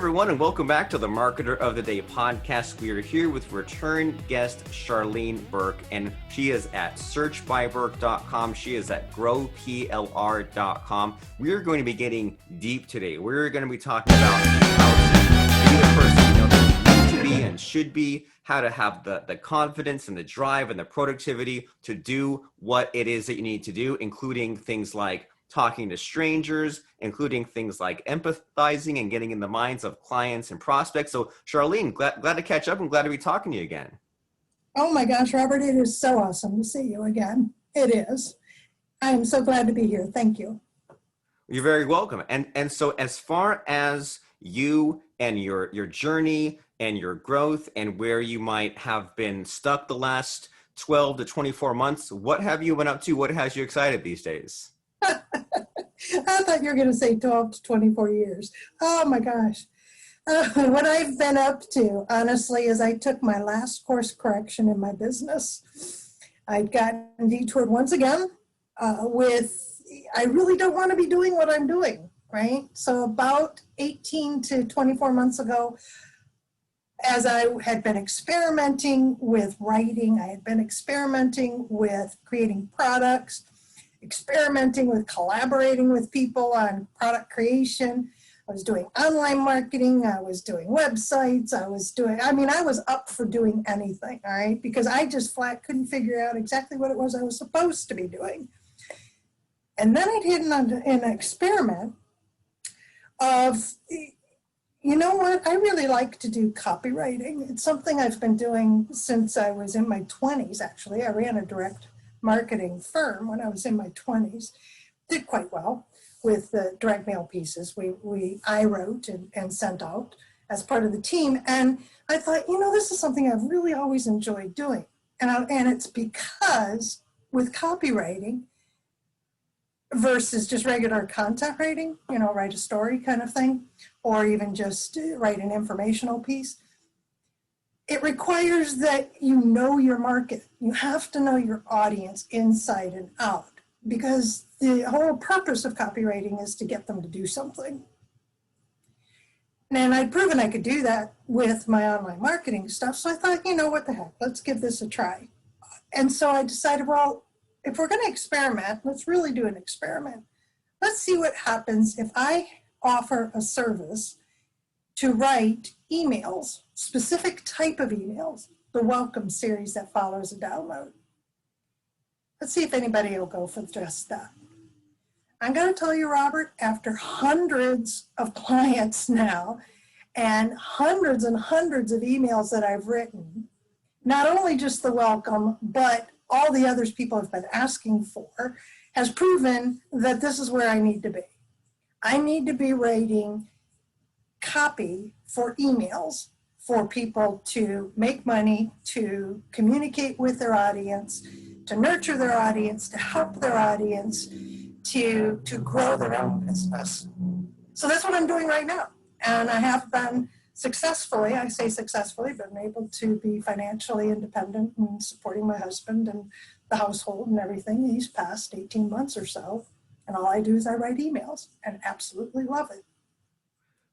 everyone, and welcome back to the Marketer of the Day podcast. We are here with return guest Charlene Burke, and she is at searchbyburke.com. She is at growplr.com. We are going to be getting deep today. We're going to be talking about how to be the person you know that you need to be and should be, how to have the confidence and the drive and the productivity to do what it is that you need to do, including things like talking to strangers, including things like empathizing and getting in the minds of clients and prospects. So Charlene, glad to catch up and glad to be talking to you again. Oh my gosh, Robert, it is so awesome to see you again. It is. I am so glad to be here. Thank you. You're very welcome. And so as far as you and your journey and your growth and where you might have been stuck the last 12 to 24 months, what have you been up to? What has you excited these days? I thought you were going to say 12 to 24 years. Oh my gosh. What I've been up to, honestly, is I took my last course correction in my business. I'd gotten detoured once again I really don't want to be doing what I'm doing, right? So about 18 to 24 months ago, as I had been experimenting with writing, I had been experimenting with creating products, experimenting with collaborating with people on product creation. I was doing online marketing. I was doing websites. I was up for doing anything, all right? Because I just flat couldn't figure out exactly what it was I was supposed to be doing. And then I'd hit an experiment of, you know what? I really like to do copywriting. It's something I've been doing since I was in my 20s, actually. I ran a direct marketing firm when I was in my 20s. Did quite well with the direct mail pieces I wrote and sent out as part of the team. And I thought, this is something I've really always enjoyed doing. And it's because with copywriting versus just regular content writing, write a story kind of thing, or even just write an informational piece, it requires that you know your market. You have to know your audience inside and out, because the whole purpose of copywriting is to get them to do something. And I'd proven I could do that with my online marketing stuff. So I thought, what the heck, let's give this a try. And so I decided, well, if we're going to experiment, let's really do an experiment. Let's see what happens if I offer a service to write emails, specific type of emails, the welcome series that follows a download. Let's see if anybody will go for just that. I'm going to tell you, Robert, after hundreds of clients now and hundreds of emails that I've written, not only just the welcome, but all the others people have been asking for, has proven that this is where I need to be. I need to be writing copy for emails for people to make money, to communicate with their audience, to nurture their audience, to help their audience, to grow their own business. So that's what I'm doing right now. And I have been successfully, I say successfully, been able to be financially independent and supporting my husband and the household and everything these past 18 months or so. And all I do is I write emails and absolutely love it.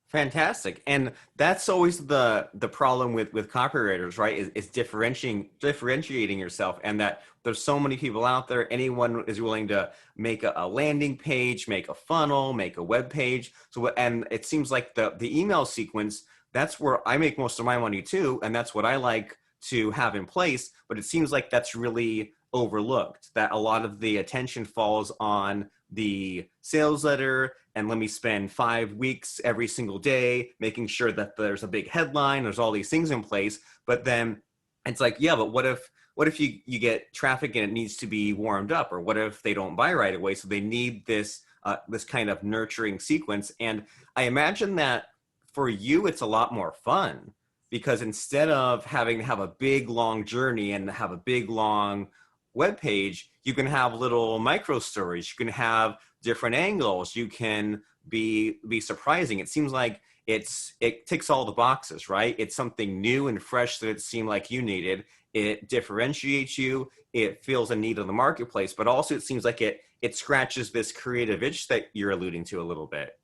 Fantastic. And that's always the problem with copywriters, right? Is differentiating yourself, and that there's so many people out there. Anyone is willing to make a landing page, make a funnel, make a web page. And it seems like the email sequence, that's where I make most of my money too. And that's what I like to have in place. But it seems like that's really overlooked, that a lot of the attention falls on the sales letter, and let me spend 5 weeks every single day making sure that there's a big headline, there's all these things in place. But then it's like, yeah, but what if you get traffic and it needs to be warmed up, or what if they don't buy right away? So they need this kind of nurturing sequence. And I imagine that for you, it's a lot more fun, because instead of having to have a big long journey and have a big long web page, you can have little micro stories, you can have different angles, you can be surprising. It seems like it ticks all the boxes, right? It's something new and fresh that it seemed like you needed. It differentiates you, it fills a need in the marketplace, but also it seems like it scratches this creative itch that you're alluding to a little bit.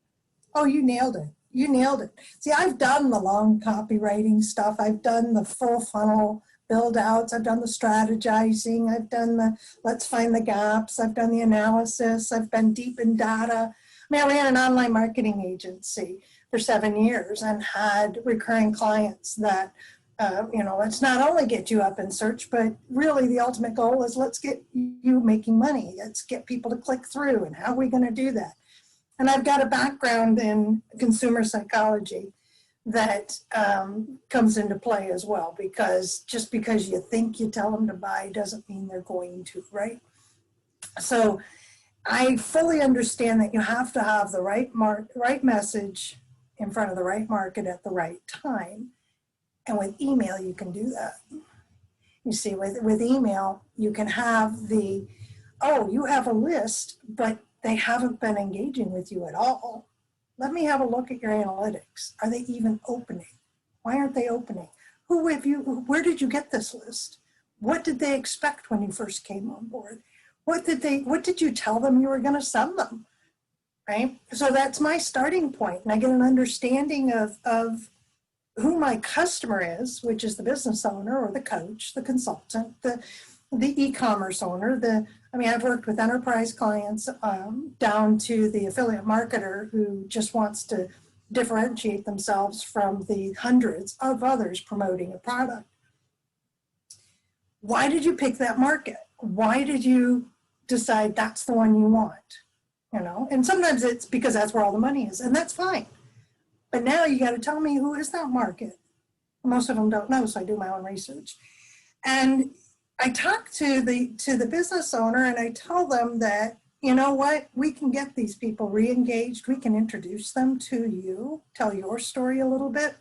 Oh, you nailed it. You nailed it. See, I've done the long copywriting stuff. I've done the full funnel build outs. I've done the strategizing. I've done the let's find the gaps. I've done the analysis. I've been deep in data. I mean, I ran an online marketing agency for 7 years and had recurring clients that, let's not only get you up in search, but really the ultimate goal is let's get you making money. Let's get people to click through. And how are we going to do that? And I've got a background in consumer psychology that comes into play as well, because just because you think you tell them to buy doesn't mean they're going to, right? So I fully understand that you have to have the right message in front of the right market at the right time. And with email, you can do that. You see, with email, you can have you have a list, but they haven't been engaging with you at all. Let me have a look at your analytics. Are they even opening? Why aren't they opening? Where did you get this list? What did they expect when you first came on board? What did you tell them you were going to send them? Right? So that's my starting point. And I get an understanding of who my customer is, which is the business owner or the coach, the consultant, the e-commerce owner, I've worked with enterprise clients down to the affiliate marketer who just wants to differentiate themselves from the hundreds of others promoting a product. Why did you pick that market? Why did you decide that's the one you want? And sometimes it's because that's where all the money is, and that's fine. But now you got to tell me, who is that market? Most of them don't know, so I do my own research. And I talk to the business owner and I tell them that, you know what, we can get these people re-engaged. We can introduce them to you, tell your story a little bit.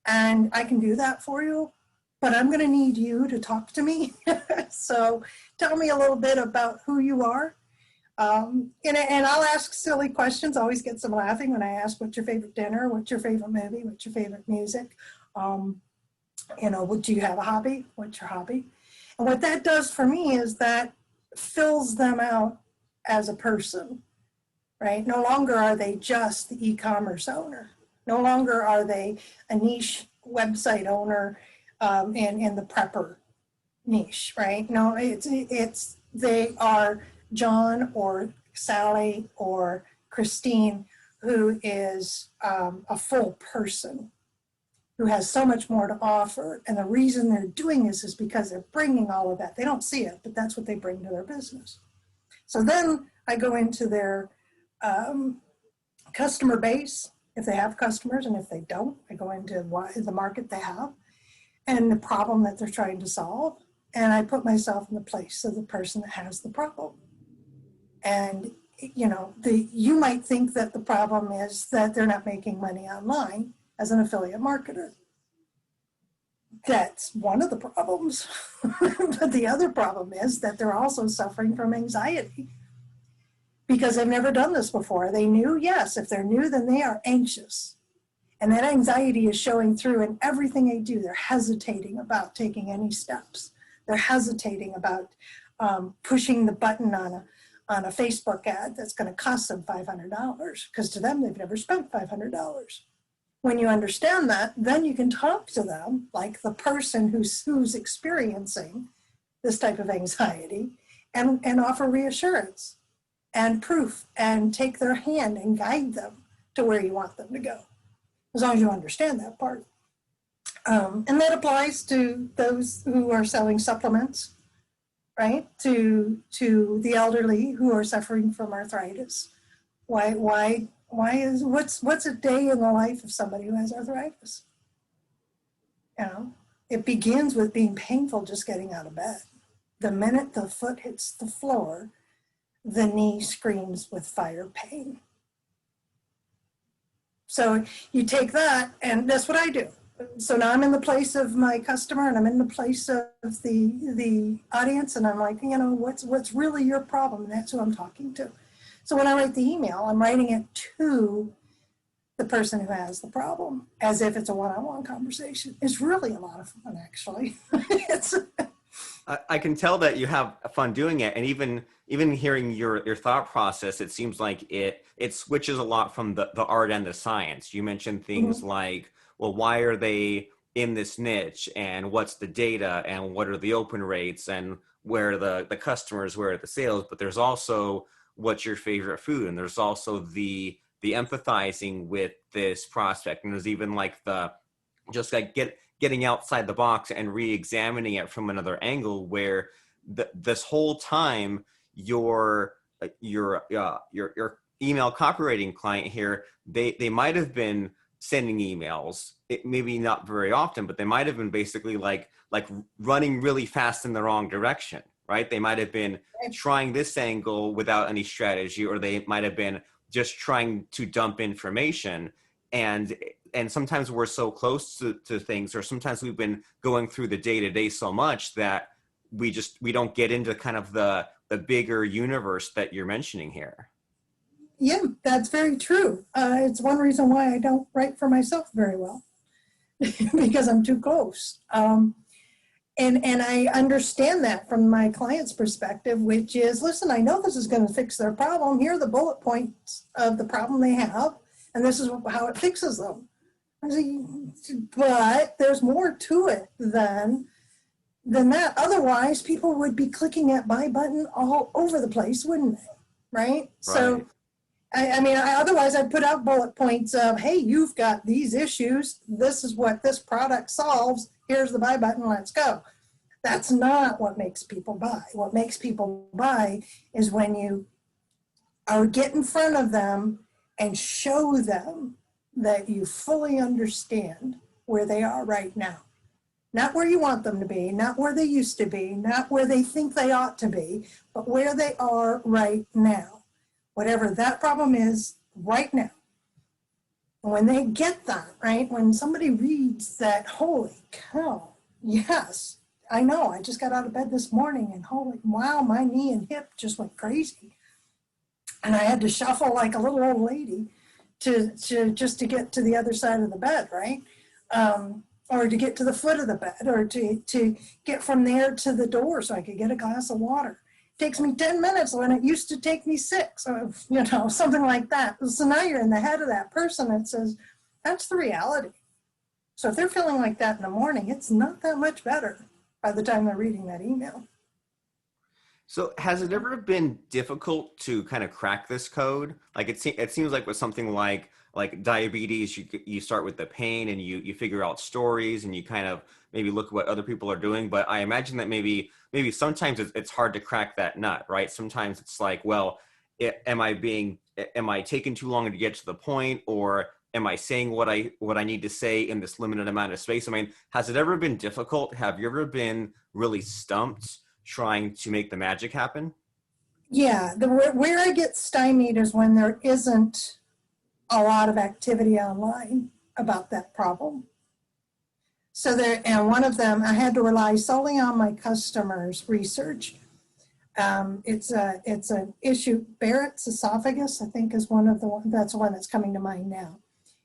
And I can do that for you, but I'm going to need you to talk to me. So tell me a little bit about who you are. And I'll ask silly questions, always get some laughing when I ask, what's your favorite dinner? What's your favorite movie? What's your favorite music? Do you have a hobby? What's your hobby? And what that does for me is that fills them out as a person, right? No longer are they just the e-commerce owner. No longer are they a niche website owner in the prepper niche, right? No, they are John or Sally or Christine, who is a full person, who has so much more to offer. And the reason they're doing this is because they're bringing all of that. They don't see it, but that's what they bring to their business. So then I go into their customer base, if they have customers, and if they don't, I go into the market they have and the problem that they're trying to solve. And I put myself in the place of the person that has the problem. And, you might think that the problem is that they're not making money online as an affiliate marketer. That's one of the problems. But the other problem is that they're also suffering from anxiety because they've never done this before. They knew, yes, if they're new, then they are anxious. And that anxiety is showing through in everything they do. They're hesitating about taking any steps. They're hesitating about pushing the button on a Facebook ad that's going to cost them $500, because to them, they've never spent $500. When you understand that, then you can talk to them like the person who's experiencing this type of anxiety and offer reassurance and proof and take their hand and guide them to where you want them to go, as long as you understand that part. And that applies to those who are selling supplements, right? To the elderly who are suffering from arthritis. What's a day in the life of somebody who has arthritis? It begins with being painful just getting out of bed. The minute the foot hits the floor, the knee screams with fire pain. So you take that, and that's what I do. So now I'm in the place of my customer, and I'm in the place of the audience, and I'm like, what's really your problem? And that's who I'm talking to. So when I write the email, I'm writing it to the person who has the problem, as if it's a one-on-one conversation. It's really a lot of fun, actually. I can tell that you have fun doing it, and even hearing your thought process, it seems like it switches a lot from the art and the science. You mentioned things Mhm. like, well, why are they in this niche, and what's the data, and what are the open rates, and where are the customers, where are the sales? But there's also what's your favorite food, and there's also the empathizing with this prospect, and there's even like the just like getting outside the box and re-examining it from another angle where this whole time your email copywriting client here, they might have been sending emails, maybe not very often, but they might have been basically like running really fast in the wrong direction, right? They might have been trying this angle without any strategy, or they might have been just trying to dump information. And sometimes we're so close to things, or sometimes we've been going through the day-to-day so much that we don't get into kind of the bigger universe that you're mentioning here. Yeah, that's very true. It's one reason why I don't write for myself very well because I'm too close. And I understand that from my client's perspective, which is, listen, I know this is going to fix their problem. Here are the bullet points of the problem they have, and this is how it fixes them. But there's more to it than that. Otherwise, people would be clicking that buy button all over the place, wouldn't they? Right? So, I mean, otherwise I'd put out bullet points of, hey, you've got these issues. This is what this product solves. Here's the buy button. Let's go. That's not what makes people buy. What makes people buy is when you get in front of them and show them that you fully understand where they are right now. Not where you want them to be, not where they used to be, not where they think they ought to be, but where they are right now. Whatever that problem is right now. When they get that, right? When somebody reads that, holy cow, yes, I know, I just got out of bed this morning and holy, wow, my knee and hip just went crazy. And I had to shuffle like a little old lady to get to the other side of the bed, right? Or to get to the foot of the bed, or to get from there to the door so I could get a glass of water. It takes me 10 minutes when it used to take me 6, or, something like that. So now you're in the head of that person that says, that's the reality. So if they're feeling like that in the morning, it's not that much better by the time they're reading that email. So has it ever been difficult to kind of crack this code? Like it seems like with something like diabetes, you start with the pain and you figure out stories and you kind of maybe look at what other people are doing. But I imagine that maybe sometimes it's hard to crack that nut, right? Sometimes it's like, well, am I taking too long to get to the point, or am I saying what I need to say in this limited amount of space? I mean, has it ever been difficult? Have you ever been really stumped trying to make the magic happen? Yeah, where I get stymied is when there isn't a lot of activity online about that problem. So and one of them, I had to rely solely on my customers' research. It's an issue, Barrett's esophagus, I think is that's one that's coming to mind now.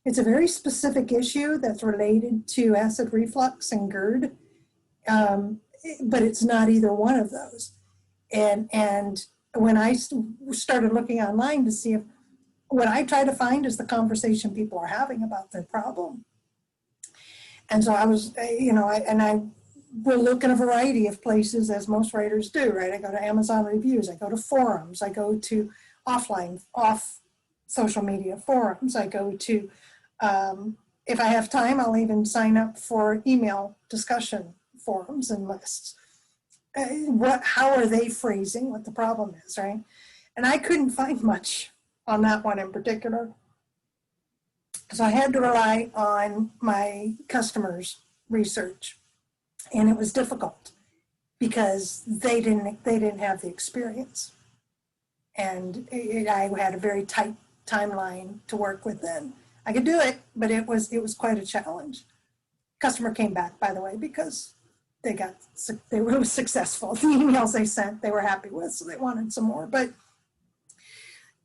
It's a very specific issue that's related to acid reflux and GERD, but it's not either one of those. And when I started looking online to see if, what I try to find is the conversation people are having about their problem. And so I was, I will look in a variety of places, as most writers do, right? I go to Amazon reviews, I go to forums, I go to off social media forums, I go to, if I have time, I'll even sign up for email discussion forums and lists. How are they phrasing what the problem is, right? And I couldn't find much on that one in particular. So I had to rely on my customers' research, and it was difficult because they didn't have the experience, and I had a very tight timeline to work with. Then I could do it, but it was quite a challenge. Customer came back, by the way, because they were successful. The emails they sent, they were happy with, so they wanted some more. But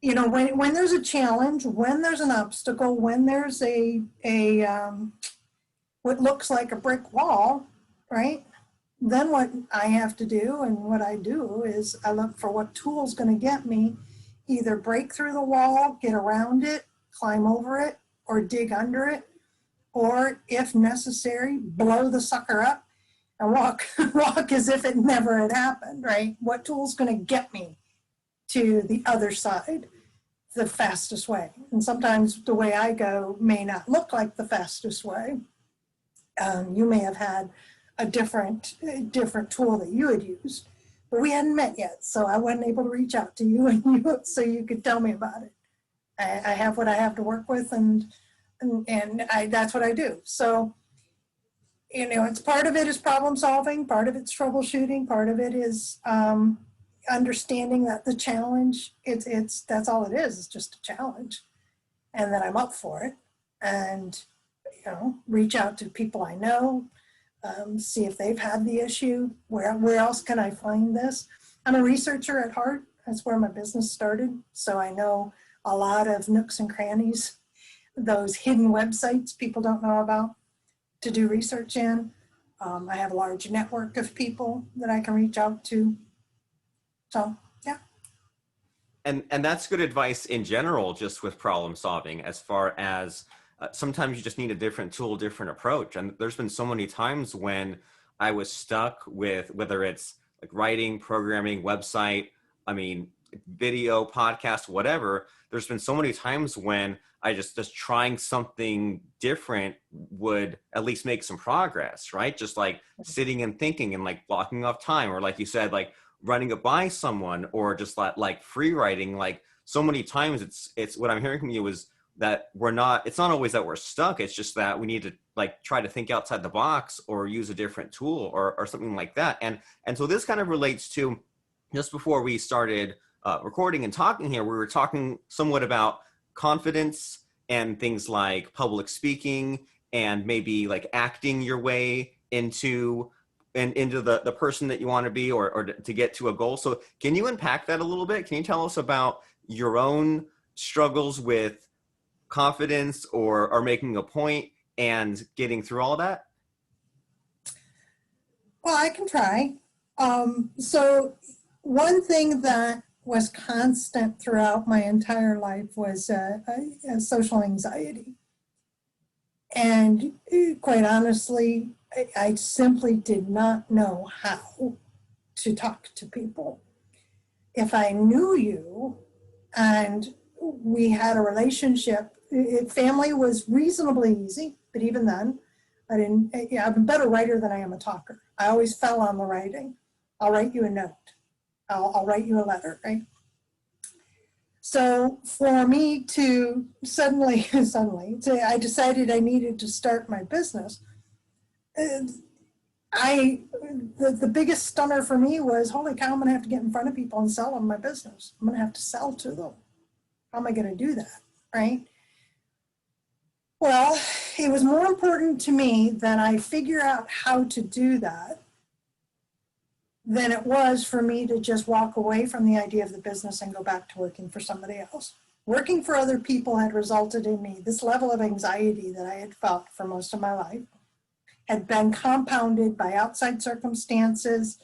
when there's a challenge, when there's an obstacle, when there's a what looks like a brick wall, right? then what I have to do and what I do is I look for what tool is going to get me either break through the wall, get around it, climb over it, or dig under it, or if necessary, blow the sucker up and walk walk as if it never had happened, right? What tool is going to get me to the other side the fastest way? And sometimes the way I go may not look like the fastest way. You may have had a different tool that you had used, but we hadn't met yet, so I wasn't able to reach out to you, and so you could tell me about it. I have what I have to work with, and that's what I do. So, it's part of it is problem solving, part of it's troubleshooting, part of it is understanding that the challenge, that's all it is. It's just a challenge, and that I'm up for it, and reach out to people I know, see if they've had the issue. Where else can I find this? I'm a researcher at heart. That's where my business started. So I know a lot of nooks and crannies, those hidden websites people don't know about to do research in. I have a large network of people that I can reach out to. So, yeah. And that's good advice in general, just with problem solving, as far as sometimes you just need a different tool, different approach. And there's been so many times when I was stuck with whether it's like writing, programming, website, video, podcast, whatever. There's been so many times when I just trying something different would at least make some progress, right? Just like sitting and thinking and like blocking off time, or like you said, like running it by someone, or just like free writing. Like so many times it's what I'm hearing from you is that it's not always that we're stuck. It's just that we need to like try to think outside the box or use a different tool or something like that. And so this kind of relates to just before we started recording and talking here, we were talking somewhat about confidence and things like public speaking and maybe like acting your way into the person that you want to be or to get to a goal. So can you unpack that a little bit? Can you tell us about your own struggles with confidence or making a point and getting through all that? Well, I can try. So one thing that was constant throughout my entire life was social anxiety. And quite honestly, I simply did not know how to talk to people. If I knew you and we had a relationship, family was reasonably easy, but even then, I'm a better writer than I am a talker. I always fell on the writing. I'll write you a note. I'll write you a letter, right? So for me to suddenly, I decided I needed to start my business. The biggest stunner for me was, holy cow, I'm gonna have to get in front of people and sell them my business. I'm gonna have to sell to them. How am I gonna do that, right? Well, it was more important to me that I figure out how to do that than it was for me to just walk away from the idea of the business and go back to working for somebody else. Working for other people had resulted in me, this level of anxiety that I had felt for most of my life had been compounded by outside circumstances,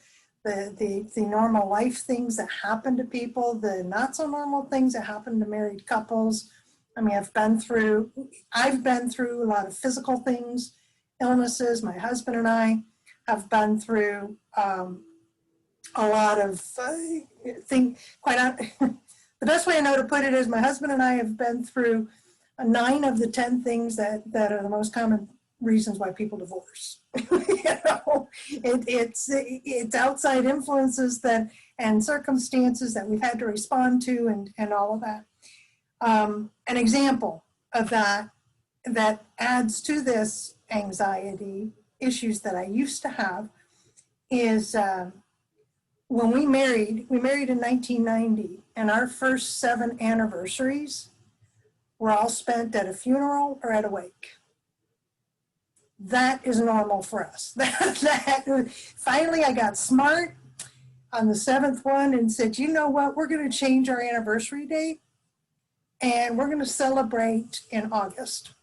the normal life things that happen to people, the not so normal things that happen to married couples. I've been through a lot of physical things, illnesses. My husband and I have been through a lot of things. The best way I know to put it is my husband and I have been through 9 of the 10 things that are the most common reasons why people divorce. It's outside influences and circumstances that we've had to respond to and all of that. An example of that adds to this anxiety issues that I used to have is when we married in 1990, and our first 7 anniversaries were all spent at a funeral or at a wake. That is normal for us. Finally, I got smart on the 7th one and said, you know what, we're going to change our anniversary date and we're going to celebrate in August.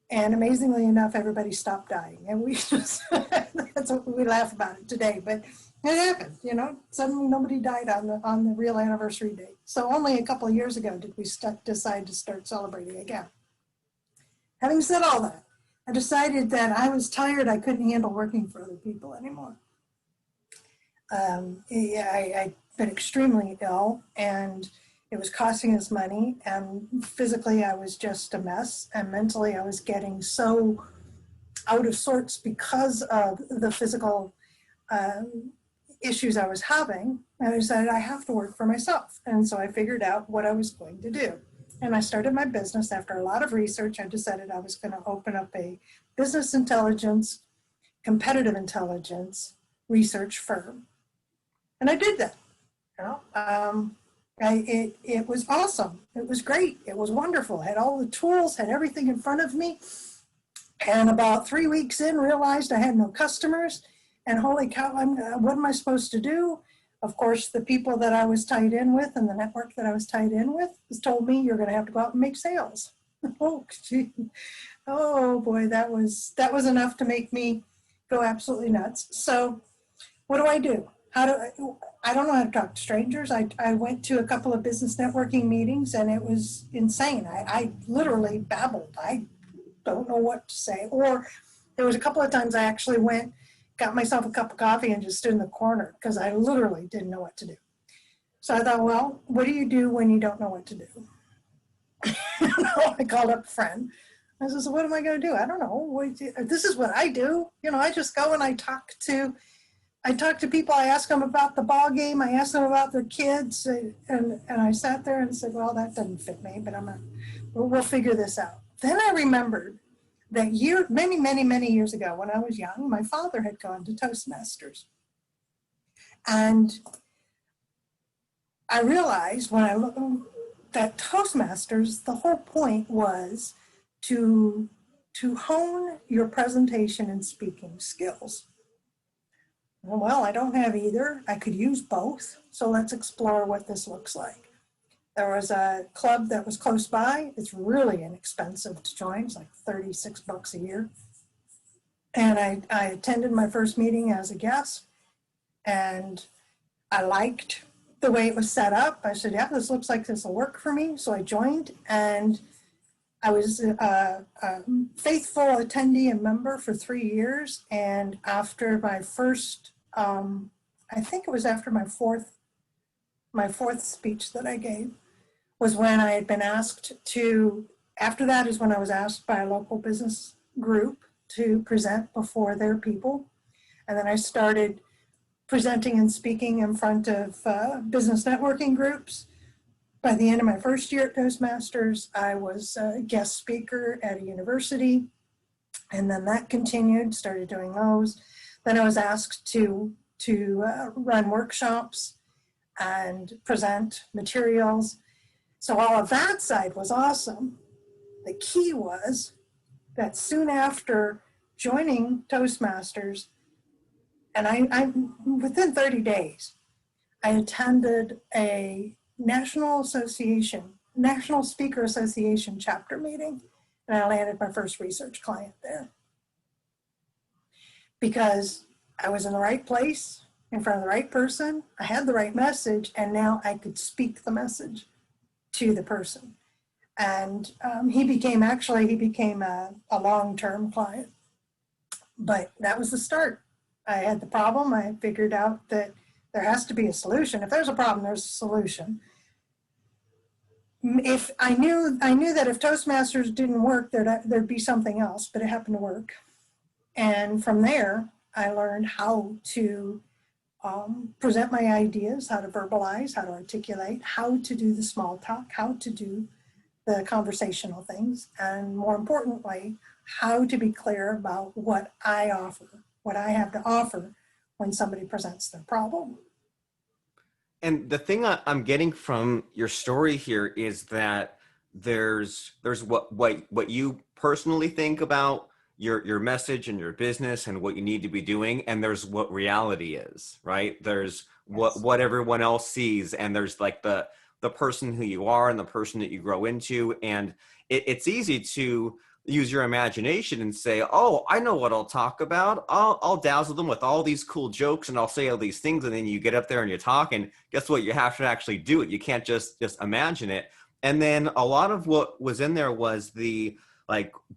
And amazingly enough, everybody stopped dying. And we just, that's what we laugh about it today. But it happened, you know, suddenly nobody died on the real anniversary date. So only a couple of years ago did we decide to start celebrating again. Having said all that, I decided that I was tired. I couldn't handle working for other people anymore. I'd been extremely ill, and it was costing us money, and physically I was just a mess, and mentally I was getting so out of sorts because of the physical issues I was having. And I decided I have to work for myself. And so I figured out what I was going to do. And I started my business. After a lot of research, I decided I was going to open up a business intelligence, competitive intelligence research firm. And I did that. You know, it was awesome. It was great. It was wonderful. I had all the tools, had everything in front of me. And about 3 weeks in, realized I had no customers. And holy cow, what am I supposed to do? Of course, the people that I was tied in with and the network that I was tied in with told me, you're going to have to go out and make sales. Oh, gee. Oh boy, that was enough to make me go absolutely nuts. So what do? I don't know how to talk to strangers. I went to a couple of business networking meetings, and it was insane. I literally babbled. I don't know what to say. Or there was a couple of times I actually got myself a cup of coffee and just stood in the corner because I literally didn't know what to do. So I thought, well, what do you do when you don't know what to do? I called up a friend. I said, so what am I going to do? I don't know. This is what I do. You know, I just go and I talk to people. I ask them about the ball game. I ask them about their kids. And I sat there and said, well, that doesn't fit me, but we'll figure this out. Then I remembered that many years ago when I was young, my father had gone to Toastmasters. And I realized when I looked that Toastmasters, the whole point was to hone your presentation and speaking skills. Well, I don't have either. I could use both. So let's explore what this looks like. There was a club that was close by. It's really inexpensive to join. It's like $36 a year. And I attended my first meeting as a guest, and I liked the way it was set up. I said, yeah, this looks like this will work for me. So I joined, and I was a faithful attendee and member for 3 years. And after my first, I think it was after my fourth speech that I gave, was when I had been asked to, after that is when I was asked by a local business group to present before their people. And then I started presenting and speaking in front of business networking groups. By the end of my first year at Toastmasters, I was a guest speaker at a university. And then that continued, started doing those. Then I was asked to run workshops and present materials. So all of that side was awesome. The key was that soon after joining Toastmasters, and I within 30 days, I attended a National Speaker Association chapter meeting, and I landed my first research client there. Because I was in the right place, in front of the right person, I had the right message, and now I could speak the message to the person. And he became a long-term client. But that was the start. I had the problem. I figured out that there has to be a solution. If there's a problem, there's a solution. If I knew that if Toastmasters didn't work, there'd be something else, but it happened to work. And from there, I learned how to present my ideas, how to verbalize, how to articulate, how to do the small talk, how to do the conversational things, and more importantly, how to be clear about what I offer, what I have to offer when somebody presents their problem. And the thing I'm getting from your story here is that there's what you personally think about your message and your business and what you need to be doing, and there's what reality is, right? There's what everyone else sees, and there's like the person who you are and the person that you grow into. And it's easy to use your imagination and say, oh, I know what I'll talk about. I'll dazzle them with all these cool jokes and I'll say all these things. And then you get up there and you talk, and guess what? You have to actually do it. You can't just imagine it. And then a lot of what was in there was the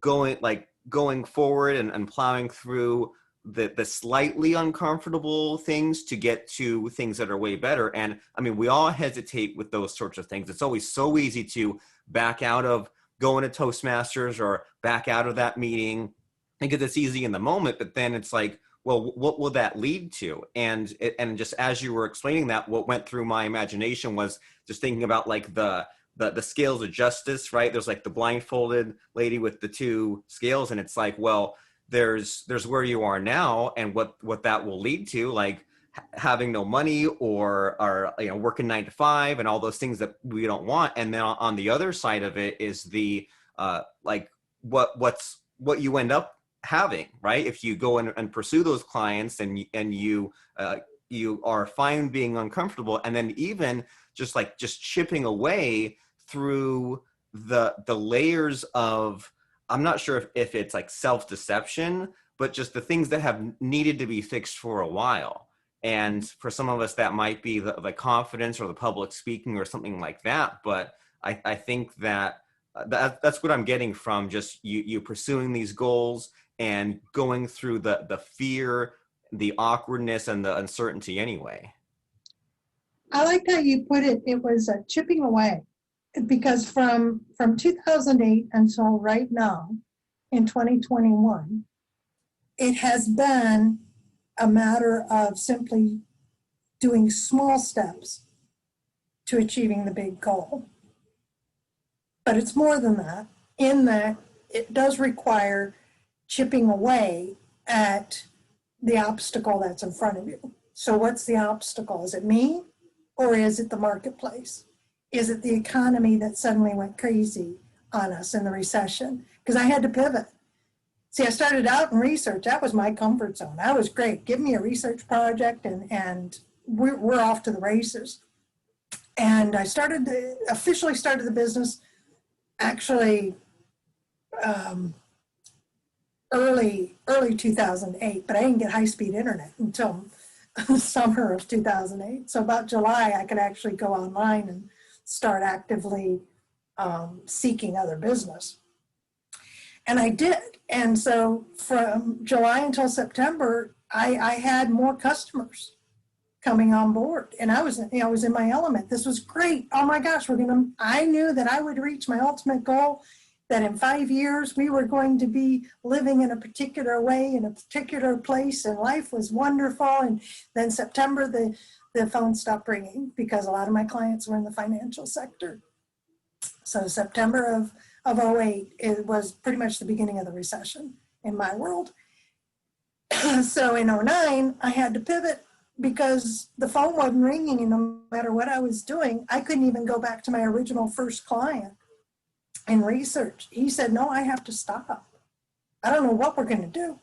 going forward and plowing through the slightly uncomfortable things to get to things that are way better. And I mean, we all hesitate with those sorts of things. It's always so easy to back out of going to Toastmasters or back out of that meeting because it's easy in the moment, but then it's like, well, what will that lead to? And just as you were explaining that, what went through my imagination was just thinking about like the scales of justice, right? There's like the blindfolded lady with the two scales, and it's like, well, there's where you are now and what that will lead to, like having no money or working 9 to 5 and all those things that we don't want. And then on the other side of it is the what you end up having, right? If you go and pursue those clients and you are fine being uncomfortable, and then even just chipping away through the layers of, I'm not sure if it's like self-deception, but just the things that have needed to be fixed for a while. And for some of us, that might be the confidence or the public speaking or something like that. But I think that's what I'm getting from just you pursuing these goals and going through the fear, the awkwardness, and the uncertainty anyway. I like how you put it. It was chipping away, because from 2008 until right now in 2021, it has been a matter of simply doing small steps to achieving the big goal. But it's more than that, in that it does require chipping away at the obstacle that's in front of you. So what's the obstacle? Is it me, or is it the marketplace? Is it the economy that suddenly went crazy on us in the recession? Because I had to pivot. See, I started out in research. That was my comfort zone. That was great. Give me a research project and we're off to the races. And I officially started the business actually early 2008, but I didn't get high-speed internet until summer of 2008. So about July, I could actually go online and start actively seeking other business. And I did. And so from July until September, I had more customers coming on board. And I was in my element. This was great. Oh my gosh, I knew that I would reach my ultimate goal, that in 5 years we were going to be living in a particular way, in a particular place, and life was wonderful. And then September, the phone stopped ringing because a lot of my clients were in the financial sector. So September of 2008, it was pretty much the beginning of the recession in my world. So in 2009, I had to pivot because the phone wasn't ringing, and no matter what I was doing, I couldn't even go back to my original first client in research. He said, no, I have to stop. I don't know what we're going to do.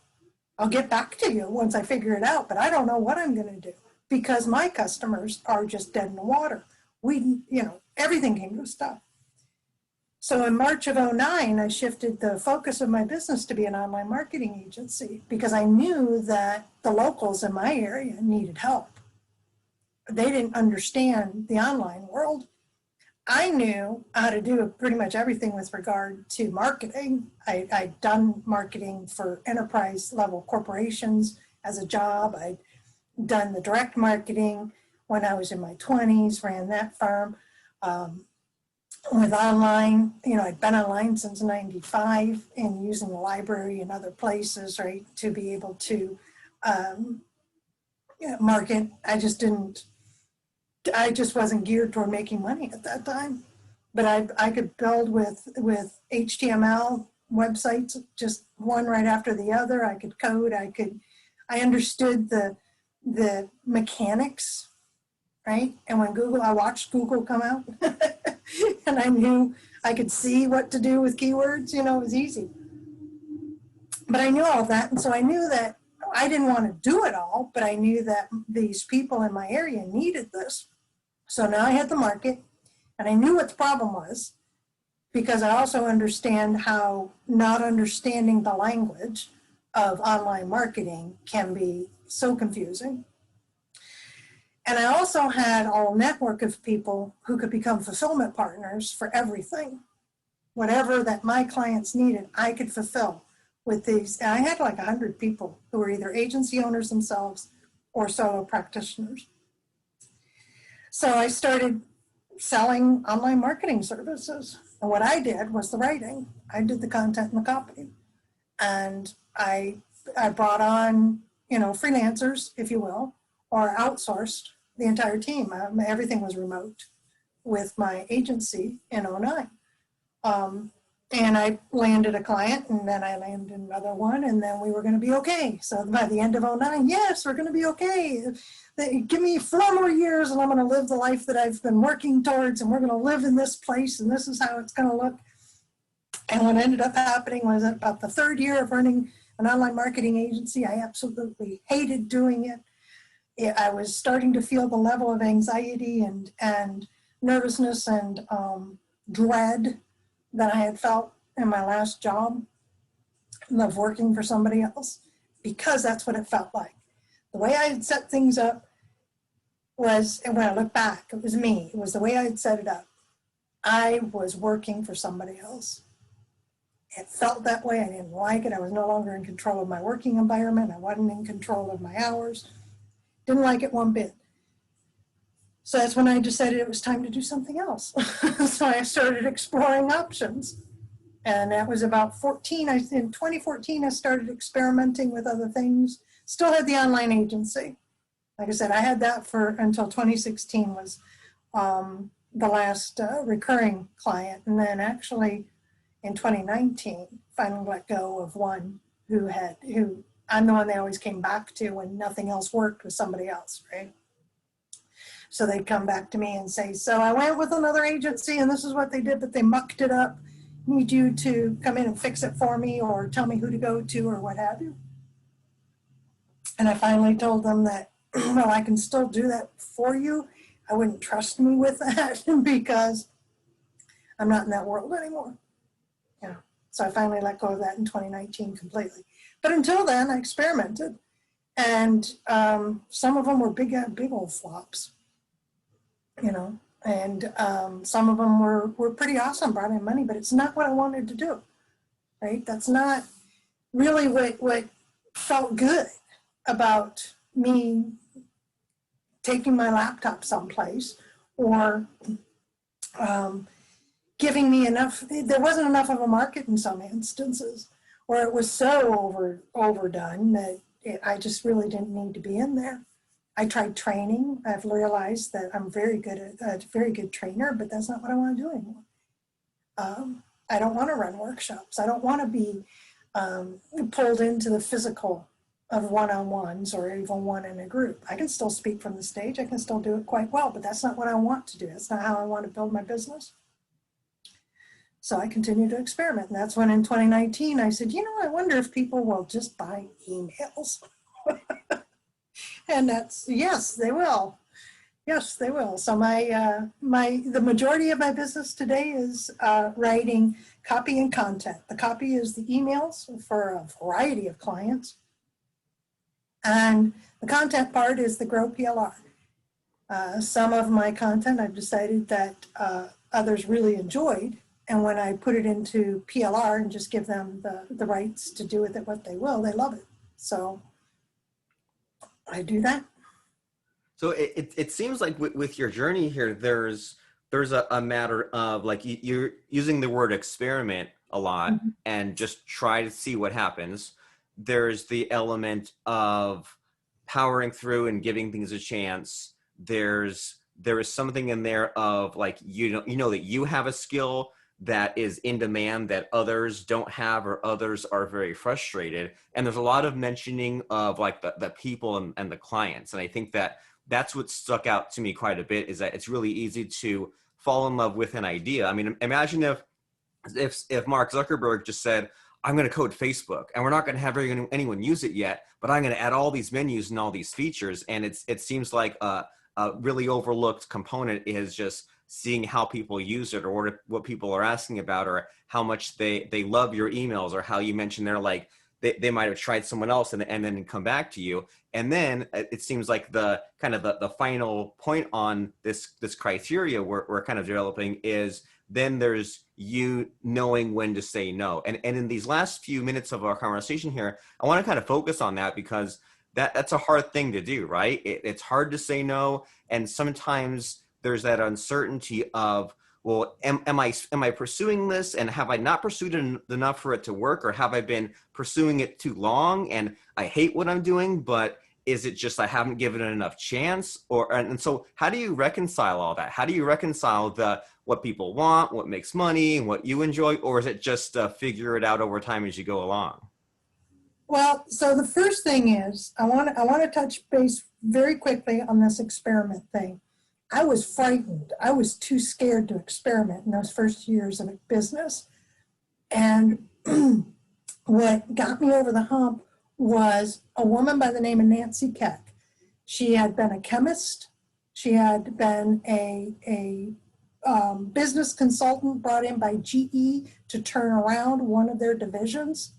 I'll get back to you once I figure it out, but I don't know what I'm going to do because my customers are just dead in the water. Everything came to a stop. So in March of 2009, I shifted the focus of my business to be an online marketing agency because I knew that the locals in my area needed help. They didn't understand the online world. I knew how to do pretty much everything with regard to marketing. I'd done marketing for enterprise level corporations as a job. I'd done the direct marketing when I was in my 20s, ran that firm. With online, I'd been online since 95 and using the library and other places, right, to be able to market. I just wasn't geared toward making money at that time. But I could build with HTML websites, just one right after the other. I could code. I understood the mechanics, right? And when I watched Google come out, and I knew I could see what to do with keywords. It was easy. But I knew all of that, and so I knew that I didn't want to do it all, but I knew that these people in my area needed this. So now I had the market, and I knew what the problem was, because I also understand how not understanding the language of online marketing can be so confusing. And I also had a whole network of people who could become fulfillment partners for everything. Whatever that my clients needed, I could fulfill with these. And I had like 100 people who were either agency owners themselves or solo practitioners. So I started selling online marketing services. And what I did was the writing. I did the content and the copy. And I brought on, freelancers, if you will, or outsourced the entire team. Everything was remote with my agency in '09. And I landed a client, and then I landed another one, and then we were going to be okay. So by the end of '09, yes, we're going to be okay. Give me 4 more years, and I'm going to live the life that I've been working towards, and we're going to live in this place, and this is how it's going to look. And what ended up happening was about the 3rd year of running an online marketing agency, I absolutely hated doing it. I was starting to feel the level of anxiety and nervousness and dread that I had felt in my last job of working for somebody else, because that's what it felt like. The way I had set things up was, and when I look back, it was me. It was the way I had set it up. I was working for somebody else. It felt that way. I didn't like it. I was no longer in control of my working environment. I wasn't in control of my hours. Didn't like it one bit. So that's when I decided it was time to do something else. So I started exploring options. And that was about 14. In 2014, I started experimenting with other things. Still had the online agency. Like I said, I had that for until 2016 was the last recurring client. And then actually in 2019, finally let go of one who I'm the one they always came back to when nothing else worked with somebody else, right? So they'd come back to me and say, so I went with another agency and this is what they did, but they mucked it up. Need you to come in and fix it for me or tell me who to go to or what have you. And I finally told them that, well, I can still do that for you. I wouldn't trust me with that because I'm not in that world anymore. Yeah. So I finally let go of that in 2019 completely. But until then, I experimented. And some of them were big old flops. And some of them were pretty awesome, brought in money, but it's not what I wanted to do, right? That's not really what felt good about me taking my laptop someplace or giving me enough. There wasn't enough of a market in some instances, or it was so overdone that I just really didn't need to be in there. I tried training. I've realized that I'm very good trainer, but that's not what I want to do anymore. I don't want to run workshops. I don't want to be pulled into the physical of one-on-ones or even one in a group. I can still speak from the stage. I can still do it quite well, but that's not what I want to do. That's not how I want to build my business. So I continue to experiment. And that's when in 2019, I said, I wonder if people will just buy emails. And that's, yes, they will. Yes, they will. So the majority of my business today is writing copy and content. The copy is the emails for a variety of clients. And the content part is the Grow PLR. Some of my content I've decided that others really enjoyed. And when I put it into PLR and just give them the rights to do with it what they will, they love it. So I do that. So it seems like with your journey here, there's a matter of like you're using the word experiment a lot mm-hmm. and just try to see what happens. There's the element of powering through and giving things a chance. There is something in there of like, that you have a skill that is in demand that others don't have or others are very frustrated. And there's a lot of mentioning of like the people and the clients. And I think that's what stuck out to me quite a bit, is that it's really easy to fall in love with an idea. I mean, imagine if Mark Zuckerberg just said, I'm going to code Facebook and we're not going to have anyone use it yet, but I'm going to add all these menus and all these features. And it seems like a really overlooked component is just seeing how people use it, or what people are asking about, or how much they love your emails, or how you mentioned they're like, they might have tried someone else and then come back to you. And then it seems like the kind of the final point on this criteria we're kind of developing is then there's you knowing when to say no. And in these last few minutes of our conversation here, I want to kind of focus on that, because that's a hard thing to do, right? It's hard to say no. And sometimes there's that uncertainty of, well, am I pursuing this, and have I not pursued it enough for it to work, or have I been pursuing it too long and I hate what I'm doing, but is it just I haven't given it enough chance? And so how do you reconcile all that? How do you reconcile what people want, what makes money, what you enjoy, or is it just figure it out over time as you go along? Well, so the first thing is I want to touch base very quickly on this experiment thing. I was frightened. I was too scared to experiment in those first years of business. And what got me over the hump was a woman by the name of Nancy Keck. She had been a chemist. She had been a business consultant brought in by GE to turn around one of their divisions.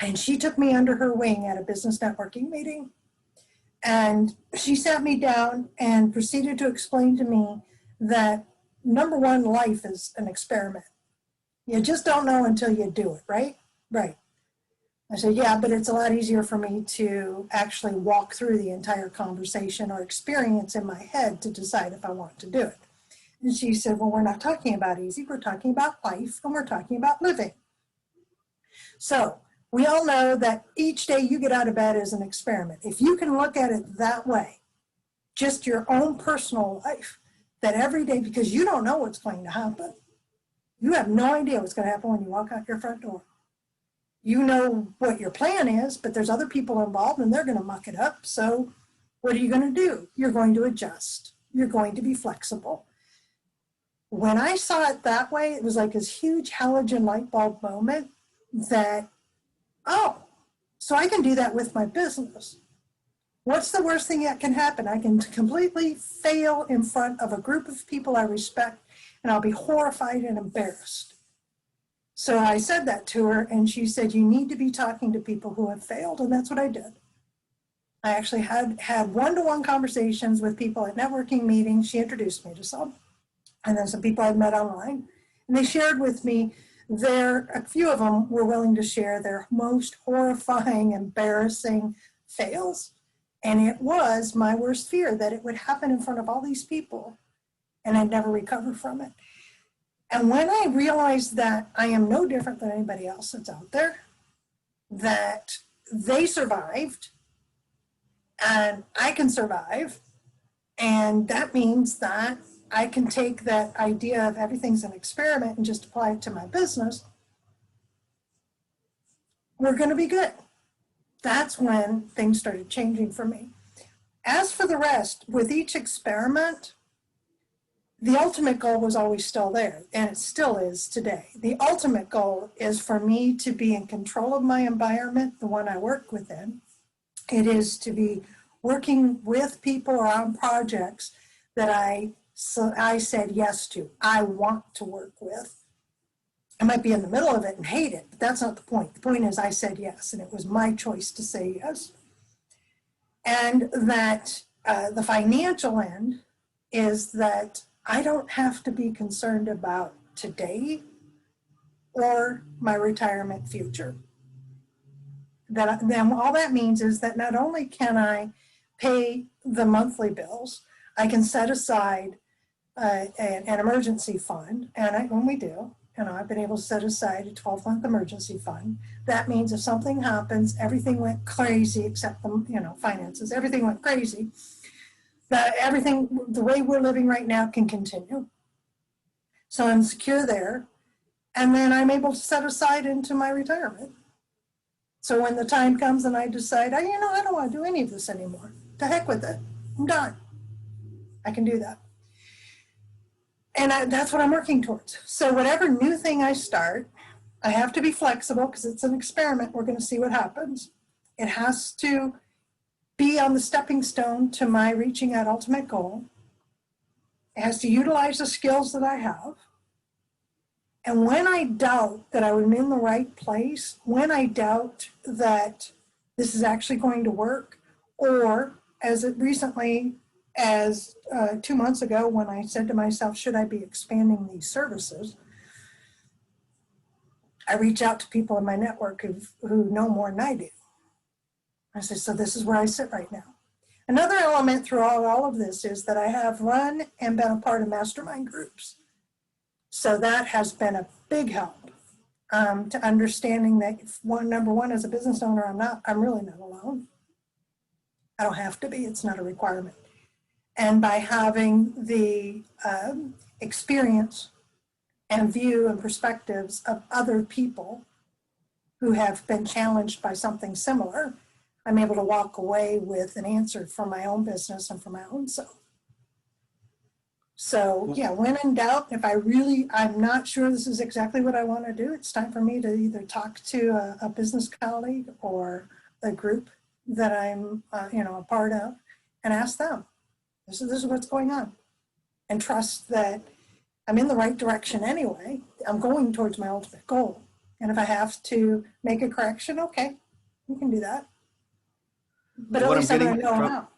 And she took me under her wing at a business networking meeting. And she sat me down and proceeded to explain to me that, number one, life is an experiment. You just don't know until you do it, right? Right. I said, yeah, but it's a lot easier for me to actually walk through the entire conversation or experience in my head to decide if I want to do it. And she said, well, we're not talking about easy. We're talking about life, and we're talking about living. So we all know that each day you get out of bed is an experiment. If you can look at it that way, just your own personal life, that every day, because you don't know what's going to happen. You have no idea what's going to happen when you walk out your front door. You know what your plan is, but there's other people involved and they're going to muck it up. So what are you going to do? You're going to adjust. You're going to be flexible. When I saw it that way, it was like this huge halogen light bulb moment that, oh, so I can do that with my business. What's the worst thing that can happen? I can completely fail in front of a group of people I respect, and I'll be horrified and embarrassed. So I said that to her, and she said, you need to be talking to people who have failed, and that's what I did. I actually had one-to-one conversations with people at networking meetings. She introduced me to some, and then some people I'd met online, and they shared with me a few of them were willing to share their most horrifying, embarrassing fails. And it was my worst fear that it would happen in front of all these people and I'd never recover from it. And when I realized that I am no different than anybody else that's out there, that they survived and I can survive, and that means that I can take that idea of everything's an experiment and just apply it to my business, we're going to be good. That's when things started changing for me. As for the rest, with each experiment, the ultimate goal was always still there, and it still is today. The ultimate goal is for me to be in control of my environment, the one I work within. It is to be working with people or on projects that I said yes to, I want to work with. I might be in the middle of it and hate it, but that's not the point. The point is I said yes, and it was my choice to say yes. And that the financial end is that I don't have to be concerned about today or my retirement future. Then all that means is that not only can I pay the monthly bills, I can set aside an emergency fund, and when we do, I've been able to set aside a 12-month emergency fund. That means if something happens, everything went crazy except the finances. Everything went crazy. The way we're living right now can continue. So I'm secure there, and then I'm able to set aside into my retirement. So when the time comes and I decide, I don't want to do any of this anymore. To heck with it. I'm done. I can do that. And that's what I'm working towards. So whatever new thing I start, I have to be flexible because it's an experiment. We're going to see what happens. It has to be on the stepping stone to my reaching that ultimate goal. It has to utilize the skills that I have. And when I doubt that I'm in the right place, when I doubt that this is actually going to work, or as recently as 2 months ago, when I said to myself, should I be expanding these services? I reach out to people in my network who know more than I do. I say, so this is where I sit right now. Another element through all of this is that I have run and been a part of mastermind groups. So that has been a big help to understanding that number one, as a business owner, I'm really not alone. I don't have to be, it's not a requirement. And by having the experience and view and perspectives of other people who have been challenged by something similar, I'm able to walk away with an answer for my own business and for my own self. So yeah, when in doubt, if I'm not sure this is exactly what I want to do, it's time for me to either talk to a business colleague or a group that I'm a part of, and ask them, this is what's going on, and trust that I'm in the right direction anyway. I'm going towards my ultimate goal. And if I have to make a correction, okay, we can do that. But at least I'm going to know now.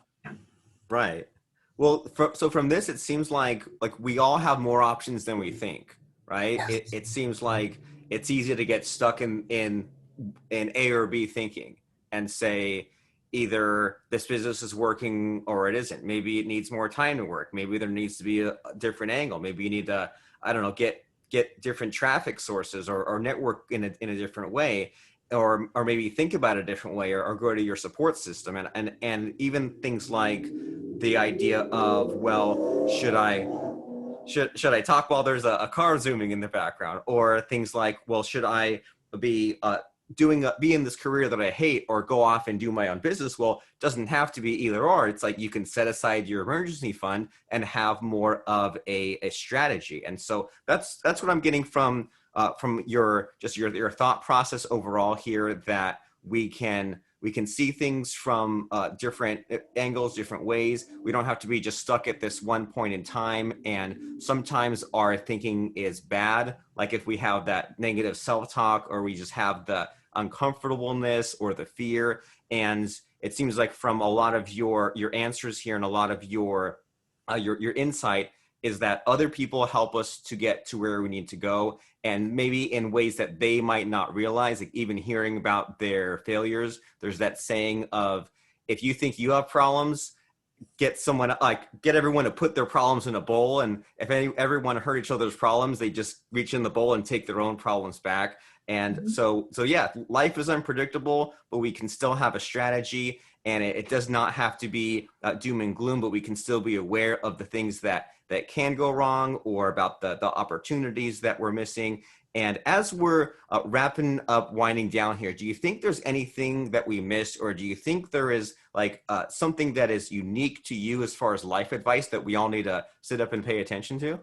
Right. Well, so from this, it seems like we all have more options than we think, right? Yes. It seems like it's easy to get stuck in A or B thinking and say either this business is working or it isn't. Maybe it needs more time to work. Maybe there needs to be a different angle. Maybe you need to, I don't know, get different traffic sources or network in a different way. Or maybe think about it a different way, or go to your support system, and even things like the idea of, well, should I talk while there's a car zooming in the background, or things like, well, should I be be in this career that I hate, or go off and do my own business? Well, it doesn't have to be either or. It's like you can set aside your emergency fund and have more of a strategy. And so that's what I'm getting from your thought process overall here, that we can see things from different angles, different ways. We don't have to be just stuck at this one point in time. And sometimes our thinking is bad. Like if we have that negative self-talk, or we just have the uncomfortableness or the fear. And it seems like from a lot of your answers here and a lot of your insight is that other people help us to get to where we need to go, and maybe in ways that they might not realize. Like even hearing about their failures, there's that saying of, if you think you have problems, get everyone to put their problems in a bowl, and if everyone heard each other's problems, they just reach in the bowl and take their own problems back. And so yeah, life is unpredictable, but we can still have a strategy, and it does not have to be doom and gloom, but we can still be aware of the things that can go wrong, or about the opportunities that we're missing. And as we're wrapping up, winding down here, do you think there's anything that we missed, or do you think there is something that is unique to you as far as life advice that we all need to sit up and pay attention to?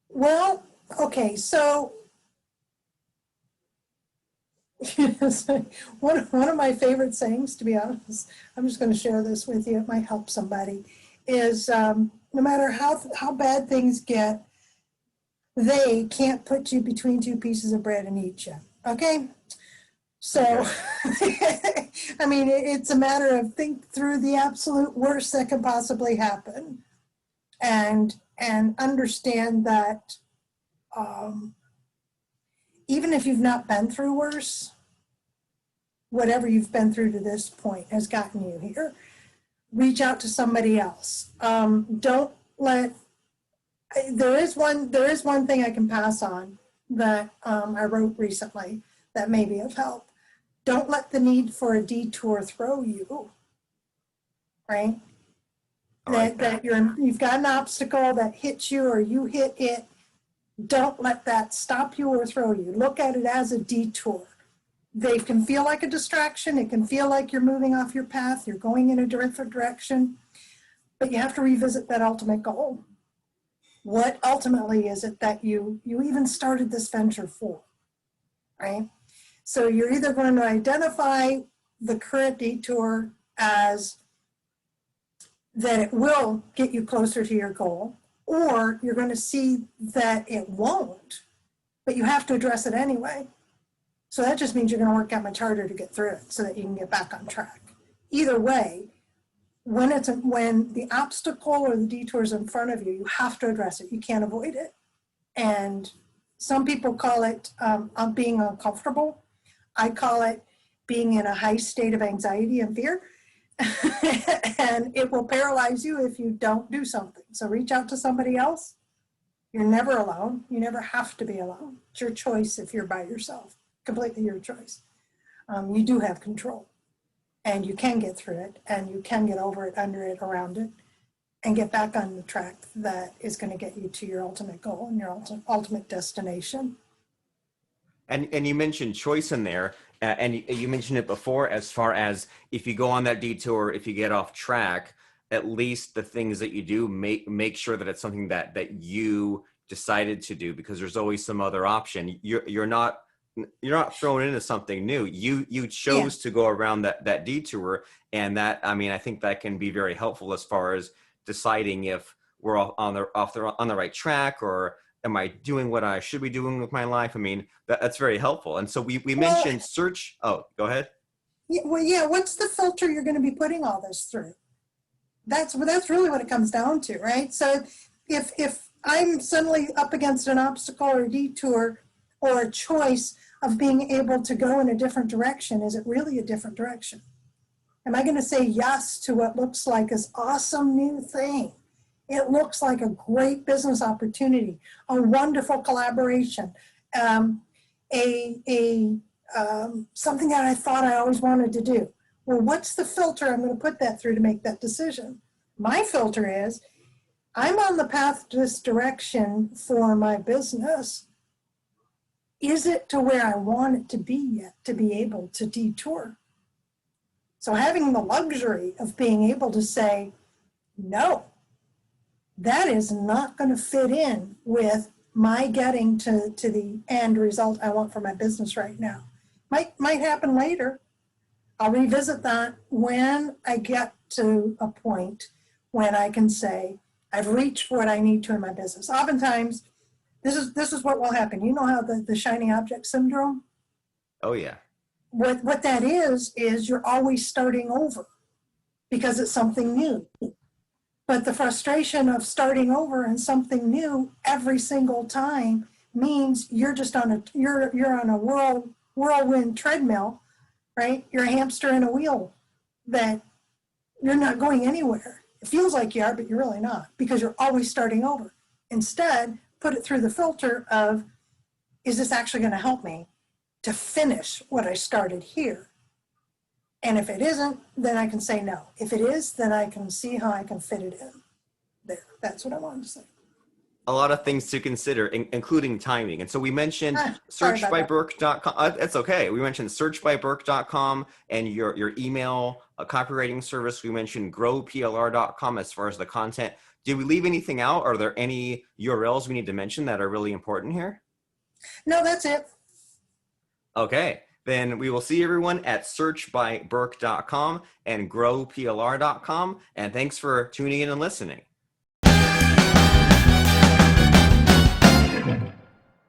Well, okay, so one of my favorite sayings, to be honest, I'm just going to share this with you, it might help somebody, is no matter how bad things get, they can't put you between two pieces of bread and eat you. Okay? So, okay. I mean, it's a matter of think through the absolute worst that can possibly happen, and understand that even if you've not been through worse, whatever you've been through to this point has gotten you here. Reach out to somebody else. Don't let. There is one thing I can pass on that I wrote recently that may be of help. Don't let the need for a detour throw you. Right? That you've got an obstacle that hits you, or you hit it. Don't let that stop you or throw you. Look at it as a detour. They can feel like a distraction. It can feel like you're moving off your path. You're going in a different direction. But you have to revisit that ultimate goal. What ultimately is it that you even started this venture for? right? So you're either going to identify the current detour as that it will get you closer to your goal, or you're going to see that it won't, but you have to address it anyway. So that just means you're going to work out much harder to get through it so that you can get back on track. Either way, when the obstacle or the detour is in front of you, you have to address it. You can't avoid it. And some people call it being uncomfortable. I call it being in a high state of anxiety and fear. And it will paralyze you if you don't do something. So reach out to somebody else. You're never alone. You never have to be alone. It's your choice if you're by yourself. Completely your choice. You do have control. And you can get through it, and you can get over it, under it, around it, and get back on the track that is going to get you to your ultimate goal and your ultimate destination. And you mentioned choice in there, and you mentioned it before, as far as if you go on that detour, if you get off track, at least the things that you do, make sure that it's something that you decided to do, because there's always some other option. You're not thrown into something new. You chose to go around that detour, and that, I mean, I think that can be very helpful as far as deciding if we're on the right track, or am I doing what I should be doing with my life? I mean, that's very helpful. And so we mentioned search. Oh, go ahead. Yeah, what's the filter you're going to be putting all this through? That's really what it comes down to, right? So if I'm suddenly up against an obstacle or a detour or a choice of being able to go in a different direction, is it really a different direction? Am I going to say yes to what looks like this awesome new thing? It looks like a great business opportunity, a wonderful collaboration, something that I thought I always wanted to do. Well, what's the filter I'm going to put that through to make that decision? My filter is, I'm on the path to this direction for my business. Is it to where I want it to be yet to be able to detour? So having the luxury of being able to say, no, that is not going to fit in with my getting to the end result I want for my business right now. Might happen later. I'll revisit that when I get to a point when I can say, I've reached what I need to in my business. Oftentimes, this is what will happen. You know how the shiny object syndrome? Oh, yeah. What that is you're always starting over because it's something new. But the frustration of starting over and something new every single time means you're just on a whirlwind treadmill, right? You're a hamster in a wheel that you're not going anywhere. It feels like you are, but you're really not, because you're always starting over. Instead, put it through the filter of, is this actually going to help me to finish what I started here? And if it isn't, then I can say no. If it is, then I can see how I can fit it in there. That's what I wanted to say. A lot of things to consider, including timing. And so we mentioned searchbyburke.com. That's okay. We mentioned searchbyburke.com and your email, a copywriting service. We mentioned growplr.com as far as the content. Did we leave anything out? Are there any URLs we need to mention that are really important here? No, that's it. Okay. Then we will see everyone at searchbyburke.com and growplr.com. And thanks for tuning in and listening.